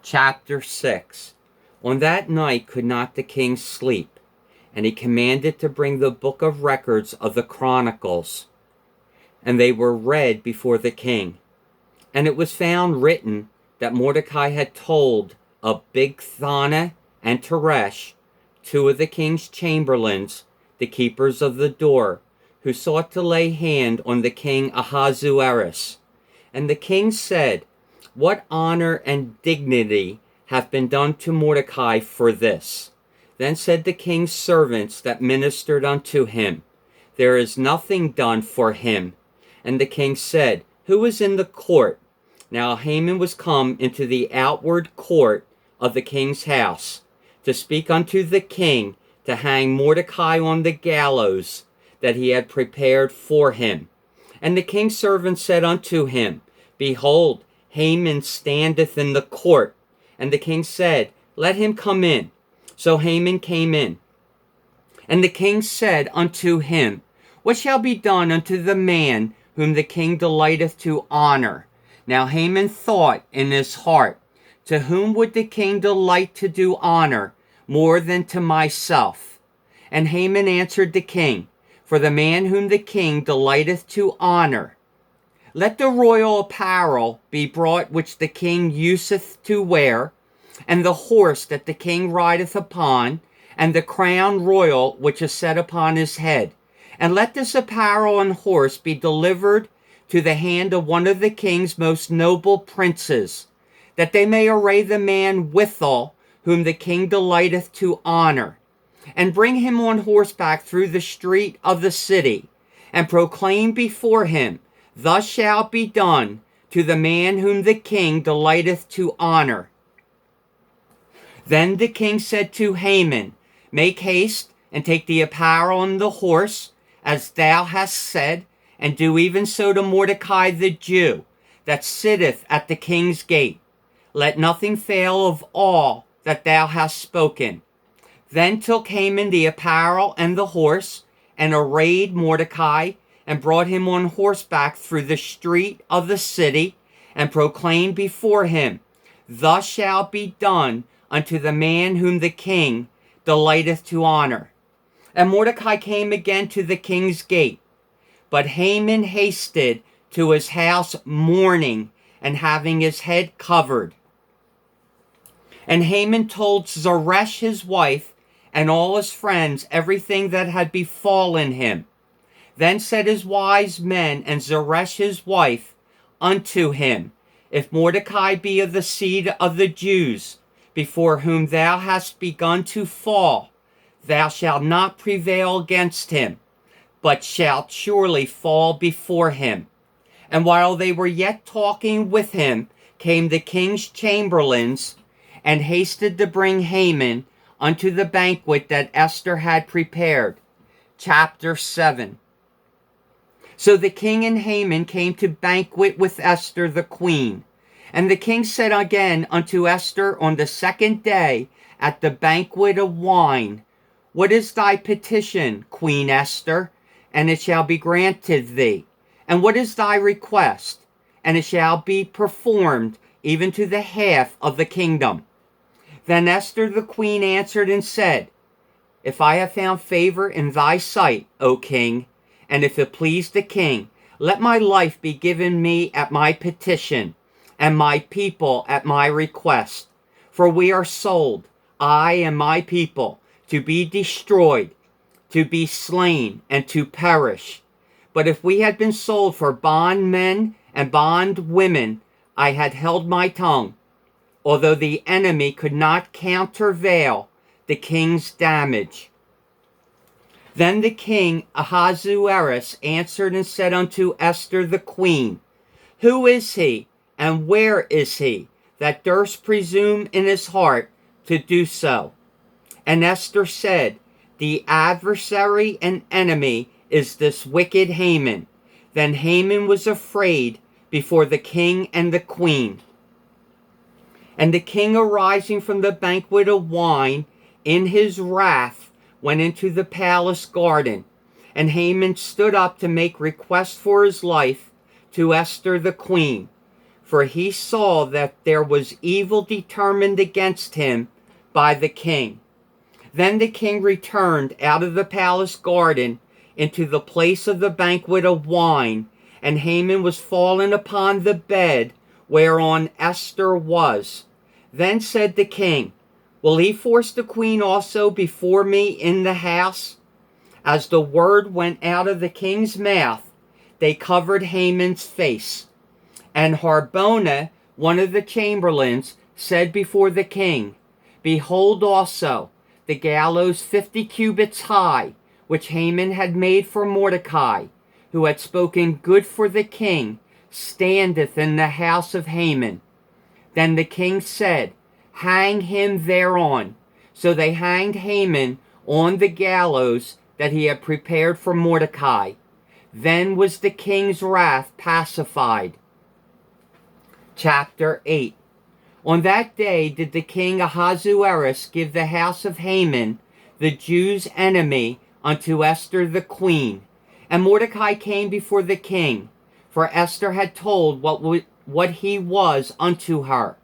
Chapter 6. On that night could not the king sleep, and he commanded to bring the book of records of the Chronicles, and they were read before the king. And it was found written that Mordecai had told of Bigthana and Teresh, two of the king's chamberlains, the keepers of the door, who sought to lay hand on the king Ahasuerus. And the king said, "What honor and dignity have been done to Mordecai for this?" Then said the king's servants that ministered unto him, "There is nothing done for him." And the king said, "Who is in the court?" Now Haman was come into the outward court of the king's house, to speak unto the king to hang Mordecai on the gallows that he had prepared for him. And the king's servant said unto him, "Behold, Haman standeth in the court." And the king said, "Let him come in." So Haman came in. And the king said unto him, "What shall be done unto the man whom the king delighteth to honor?" Now Haman thought in his heart, "To whom would the king delight to do honor more than to myself?" And Haman answered the king, "For the man whom the king delighteth to honor, let the royal apparel be brought which the king useth to wear, and the horse that the king rideth upon, and the crown royal which is set upon his head. And let this apparel and horse be delivered to the hand of one of the king's most noble princes, that they may array the man withal whom the king delighteth to honor, and bring him on horseback through the street of the city, and proclaim before him, Thus shall be done to the man whom the king delighteth to honor." Then the king said to Haman, "Make haste, and take the apparel and the horse, as thou hast said, and do even so to Mordecai the Jew, that sitteth at the king's gate. Let nothing fail of all that thou hast spoken." Then took Haman the apparel and the horse, and arrayed Mordecai, and brought him on horseback through the street of the city, and proclaimed before him, "Thus shall be done unto the man whom the king delighteth to honor." And Mordecai came again to the king's gate. But Haman hasted to his house mourning, and having his head covered. And Haman told Zeresh his wife, and all his friends, everything that had befallen him. Then said his wise men and Zeresh his wife unto him, "If Mordecai be of the seed of the Jews, before whom thou hast begun to fall, thou shalt not prevail against him, but shalt surely fall before him." And while they were yet talking with him, came the king's chamberlains, and hasted to bring Haman unto the banquet that Esther had prepared. Chapter 7. So the king and Haman came to banquet with Esther the queen. And the king said again unto Esther on the second day at the banquet of wine, "What is thy petition, Queen Esther? And it shall be granted thee. And what is thy request? And it shall be performed, even to the half of the kingdom." Then Esther the queen answered and said, "If I have found favor in thy sight, O king, and if it please the king, let my life be given me at my petition, and my people at my request. For we are sold, I and my people, to be destroyed, to be slain, and to perish. But if we had been sold for bondmen and bondwomen, I had held my tongue, although the enemy could not countervail the king's damage." Then the king Ahasuerus answered and said unto Esther the queen, "Who is he, and where is he, that durst presume in his heart to do so?" And Esther said, "The adversary and enemy is this wicked Haman." Then Haman was afraid before the king and the queen. And the king, arising from the banquet of wine, in his wrath went into the palace garden. And Haman stood up to make request for his life to Esther the queen. for he saw that there was evil determined against him by the king. Then the king returned out of the palace garden into the place of the banquet of wine, and Haman was fallen upon the bed whereon Esther was. Then said the king, will he force the queen also before me in the house? As the word went out of the king's mouth, they covered Haman's face. And Harbona, one of the chamberlains, said before the king, behold also, the gallows 50 cubits high, which Haman had made for Mordecai, who had spoken good for the king, standeth in the house of Haman. Then the king said, hang him thereon. So they hanged Haman on the gallows that he had prepared for Mordecai. Then was the king's wrath pacified. Chapter 8. On that day did the king Ahasuerus give the house of Haman, the Jews' enemy, unto Esther the queen. And Mordecai came before the king, for Esther had told what he was unto her.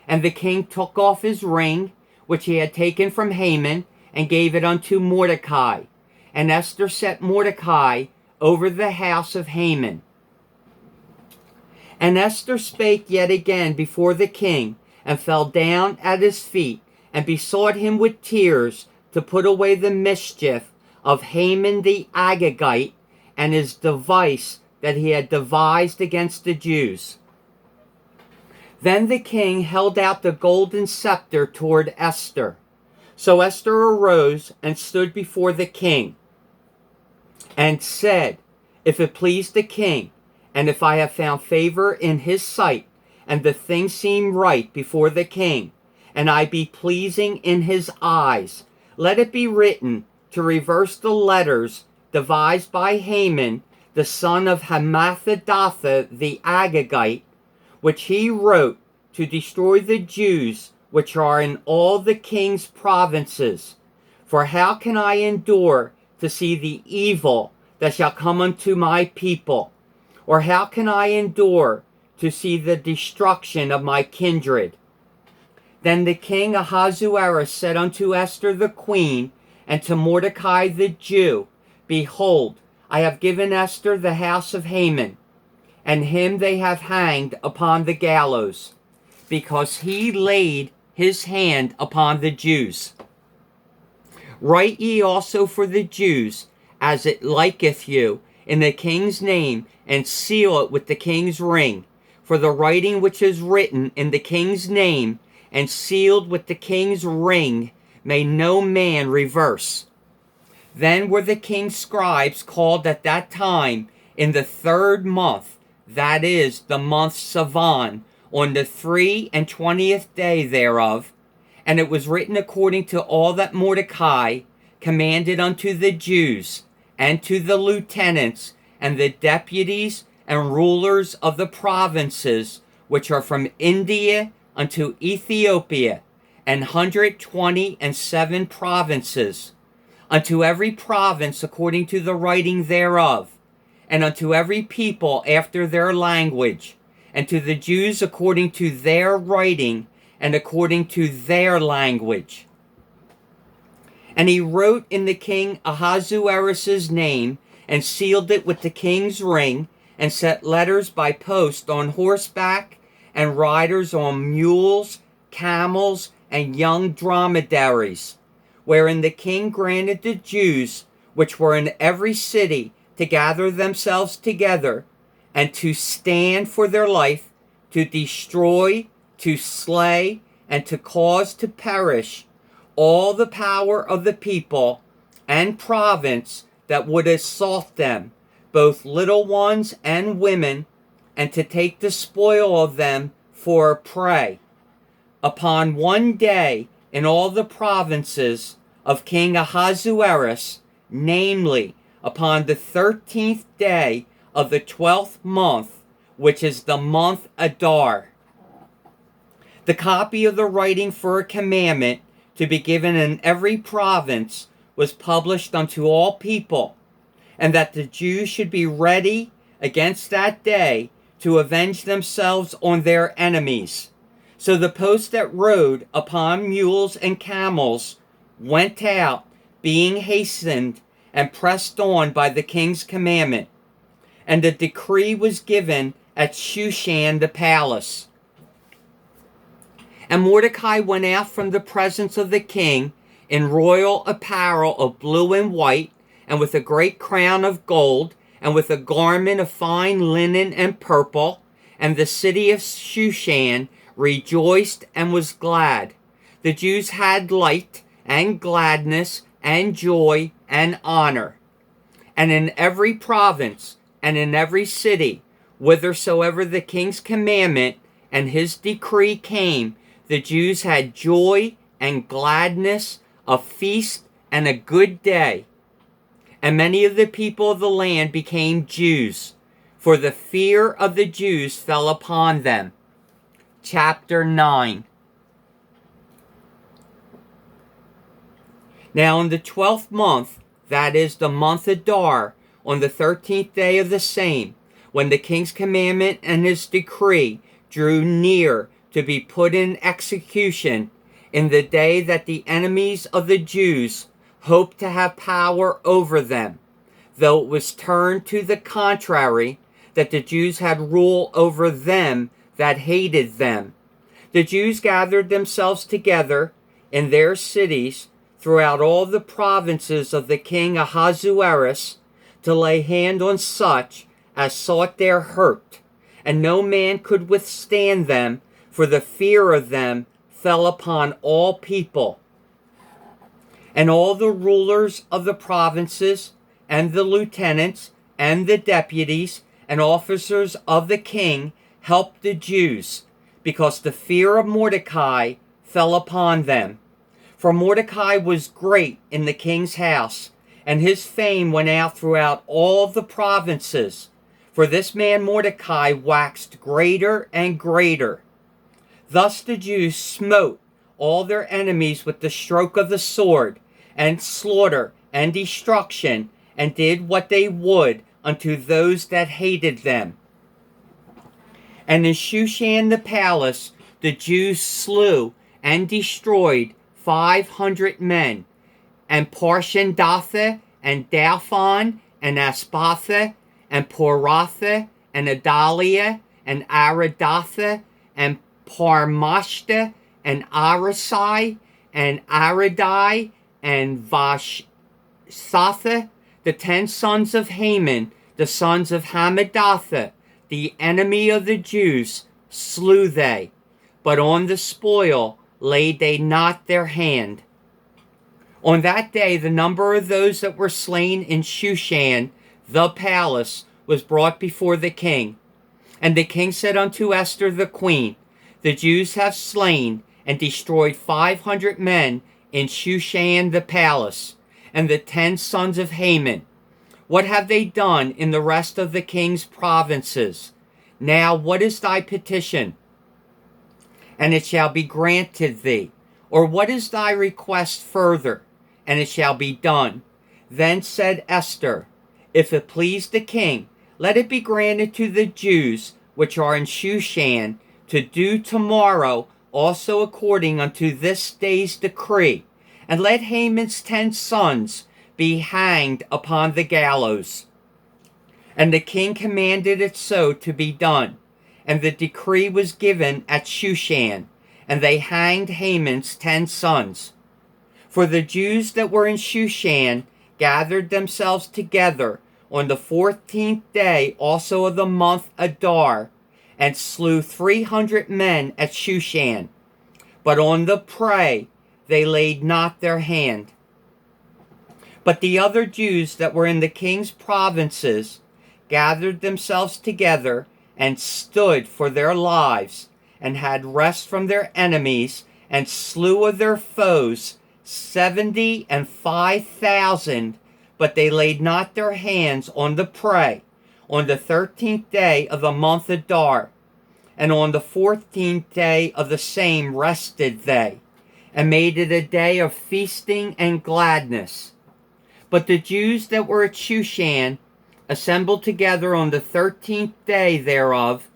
And the king took off his ring, which he had taken from Haman, and gave it unto Mordecai. And Esther set Mordecai over the house of Haman. And Esther spake yet again before the king, and fell down at his feet, and besought him with tears to put away the mischief of Haman the Agagite, and his device that he had devised against the Jews. Then the king held out the golden scepter toward Esther. So Esther arose and stood before the king, and said, if it please the king, and if I have found favor in his sight, and the thing seem right before the king, and I be pleasing in his eyes, let it be written to reverse the letters devised by Haman, the son of Hammedatha the Agagite, which he wrote to destroy the Jews which are in all the king's provinces. For how can I endure to see the evil that shall come unto my people? Or how can I endure to see the destruction of my kindred? Then the king Ahasuerus said unto Esther the queen, and to Mordecai the Jew, behold, I have given Esther the house of Haman, and him they have hanged upon the gallows, because he laid his hand upon the Jews. Write ye also for the Jews, as it liketh you, in the king's name, and seal it with the king's ring. For the writing which is written in the king's name, and sealed with the king's ring, may no man reverse. Then were the king's scribes called at that time in the 3rd month, that is, the month Sivan, on the 23 day thereof. And it was written according to all that Mordecai commanded unto the Jews, and to the lieutenants, and the deputies, and rulers of the provinces, which are from India unto Ethiopia, and 127 provinces, unto every province according to the writing thereof, and unto every people after their language, and to the Jews according to their writing, and according to their language. And he wrote in the king Ahasuerus' name, and sealed it with the king's ring, and set letters by post on horseback, and riders on mules, camels, and young dromedaries, wherein the king granted the Jews, which were in every city, to gather themselves together, and to stand for their life, to destroy, to slay, and to cause to perish all the power of the people and province that would assault them, both little ones and women, and to take the spoil of them for a prey. Upon one day in all the provinces of King Ahasuerus, namely, upon the 13th day of the 12th month, which is the month Adar. The copy of the writing for a commandment to be given in every province was published unto all people, and that the Jews should be ready against that day to avenge themselves on their enemies. So the post that rode upon mules and camels went out, being hastened and pressed on by the king's commandment. And the decree was given at Shushan the palace. And Mordecai went out from the presence of the king in royal apparel of blue and white, and with a great crown of gold, and with a garment of fine linen and purple. And the city of Shushan rejoiced and was glad. The Jews had light and gladness and joy and honor. And in every province and in every city, whithersoever the king's commandment and his decree came, the Jews had joy and gladness, a feast and a good day. And many of the people of the land became Jews, for the fear of the Jews fell upon them. Chapter 9. Now in the 12th month, that is the month Adar, on the 13th day of the same, when the king's commandment and his decree drew near to be put in execution, in the day that the enemies of the Jews hoped to have power over them, though it was turned to the contrary, that the Jews had rule over them that hated them. The Jews gathered themselves together in their cities throughout all the provinces of the king Ahasuerus to lay hand on such as sought their hurt, and no man could withstand them, for the fear of them fell upon all people. And all the rulers of the provinces, and the lieutenants, and the deputies, and officers of the king helped the Jews, because the fear of Mordecai fell upon them. For Mordecai was great in the king's house, and his fame went out throughout all the provinces. For this man Mordecai waxed greater and greater. Thus the Jews smote all their enemies with the stroke of the sword, and slaughter and destruction, and did what they would unto those that hated them. And in Shushan the palace the Jews slew and destroyed 500 men, and Parshandatha, and Dalphon, and Aspatha, and Poratha, and Adalia, and Aradatha, and Parmashta, and Arasai, and Aradai, and Vashsatha, the 10 sons of Haman, the sons of Hammedatha, the enemy of the Jews, slew they, but on the spoil laid they not their hand. On that day the number of those that were slain in Shushan the palace was brought before the king. And the king said unto Esther the queen, The Jews have slain and destroyed 500 men in Shushan the palace, and the 10 sons of Haman. What have they done in the rest of the king's provinces? Now what is thy petition? And it shall be granted thee. Or what is thy request further? And it shall be done. Then said Esther, If it please the king, let it be granted to the Jews which are in Shushan to do tomorrow also according unto this day's decree, and let Haman's 10 sons be hanged upon the gallows. And the king commanded it so to be done. And the decree was given at Shushan, and they hanged Haman's 10 sons. For the Jews that were in Shushan gathered themselves together on the 14th day also of the month Adar, and slew 300 men at Shushan. But on the prey they laid not their hand. But the other Jews that were in the king's provinces gathered themselves together, and stood for their lives, and had rest from their enemies, and slew of their foes 75,000, but they laid not their hands on the prey, on the 13th day of the month Adar, and on the 14th day of the same rested they, and made it a day of feasting and gladness. But the Jews that were at Shushan assembled together on the 13th day thereof,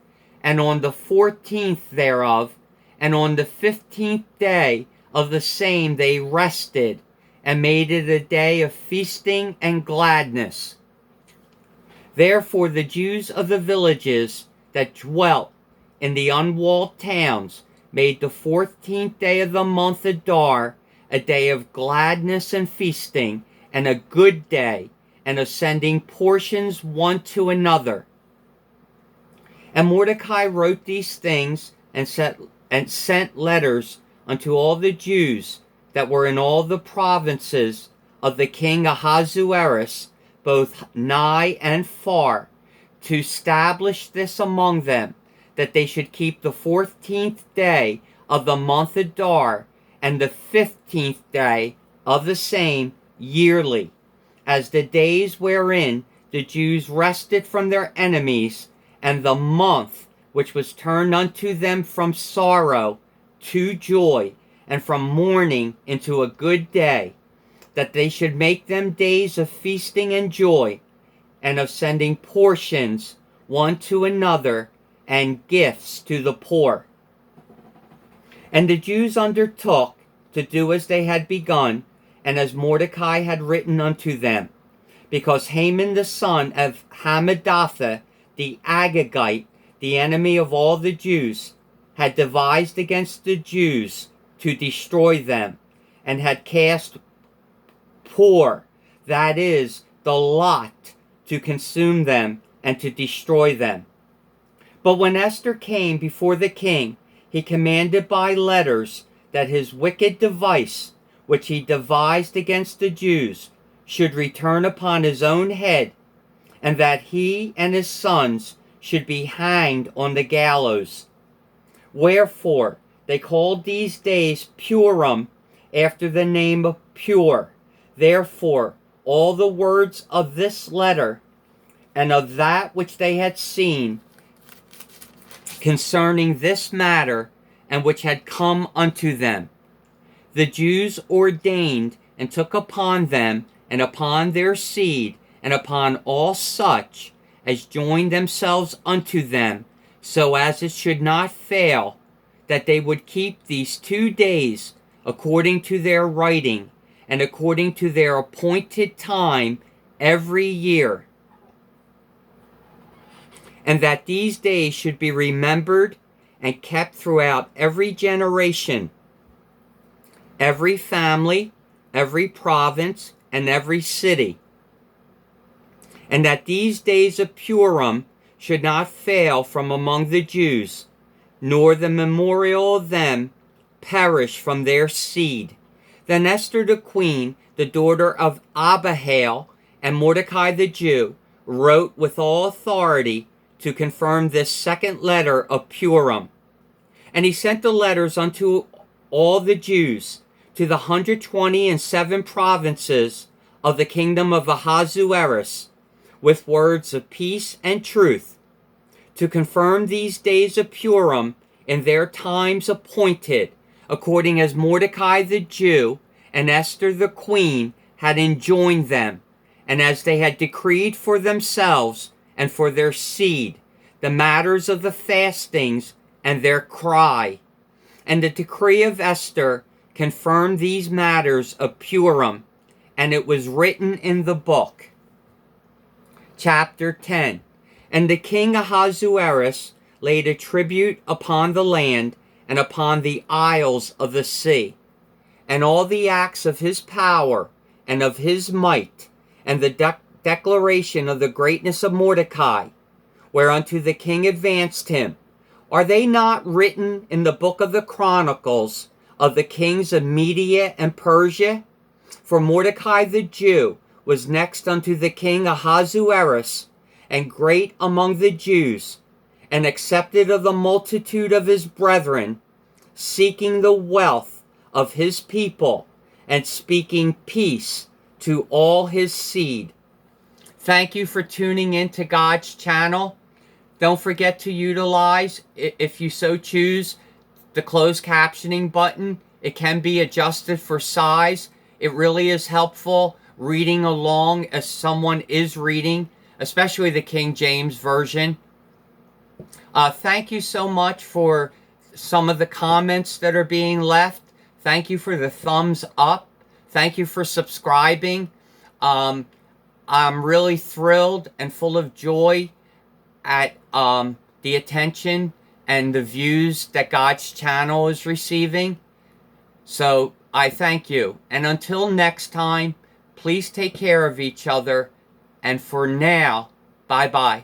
and on the 14th thereof, and on the 15th day of the same they rested, and made it a day of feasting and gladness. Therefore the Jews of the villages that dwelt in the unwalled towns made the 14th day of the month Adar a day of gladness and feasting, and a good day, and of sending portions one to another. And Mordecai wrote these things, and sent letters unto all the Jews that were in all the provinces of the king Ahasuerus, both nigh and far, to establish this among them, that they should keep the 14th day of the month Adar, and the 15th day of the same yearly, as the days wherein the Jews rested from their enemies, and the month which was turned unto them from sorrow to joy, and from mourning into a good day, that they should make them days of feasting and joy, and of sending portions one to another, and gifts to the poor. And the Jews undertook to do as they had begun, and as Mordecai had written unto them, because Haman the son of Hammedatha, the Agagite, the enemy of all the Jews, had devised against the Jews to destroy them, and had cast pour, that is, the lot, to consume them and to destroy them. But when Esther came before the king, he commanded by letters that his wicked device, which he devised against the Jews, should return upon his own head, and that he and his sons should be hanged on the gallows. Wherefore they called these days Purim, after the name of pure. Therefore all the words of this letter, and of that which they had seen concerning this matter, and which had come unto them, the Jews ordained and took upon them, and upon their seed, and upon all such as joined themselves unto them, so as it should not fail, that they would keep these 2 days according to their writing, and according to their appointed time every year, and that these days should be remembered and kept throughout every generation, every family, every province, and every city, and that these days of Purim should not fail from among the Jews, nor the memorial of them perish from their seed. Then Esther the queen, the daughter of Abihail, and Mordecai the Jew, wrote with all authority to confirm this second letter of Purim. And he sent the letters unto all the Jews, to the 127 provinces of the kingdom of Ahasuerus, with words of peace and truth, to confirm these days of Purim in their times appointed, according as Mordecai the Jew and Esther the queen had enjoined them, and as they had decreed for themselves and for their seed, the matters of the fastings and their cry. And the decree of Esther confirmed these matters of Purim, and it was written in the book. Chapter 10. And the king Ahasuerus laid a tribute upon the land and upon the isles of the sea, and all the acts of his power and of his might, and the declaration of the greatness of Mordecai, whereunto the king advanced him. Are they not written in the book of the Chronicles of the kings of Media and Persia? For Mordecai the Jew was next unto the king Ahasuerus, and great among the Jews, and accepted of the multitude of his brethren, seeking the wealth of his people, and speaking peace to all his seed. Thank you for tuning in to God's channel. Don't forget to utilize, if you so choose, the closed captioning button. It can be adjusted for size. It really is helpful reading along as someone is reading, especially the King James Version. Thank you so much for some of the comments that are being left. Thank you for the thumbs up. Thank you for subscribing. Um, I'm really thrilled and full of joy at the attention and the views that God's channel is receiving. So I thank you. And until next time, please take care of each other. And for now, bye-bye.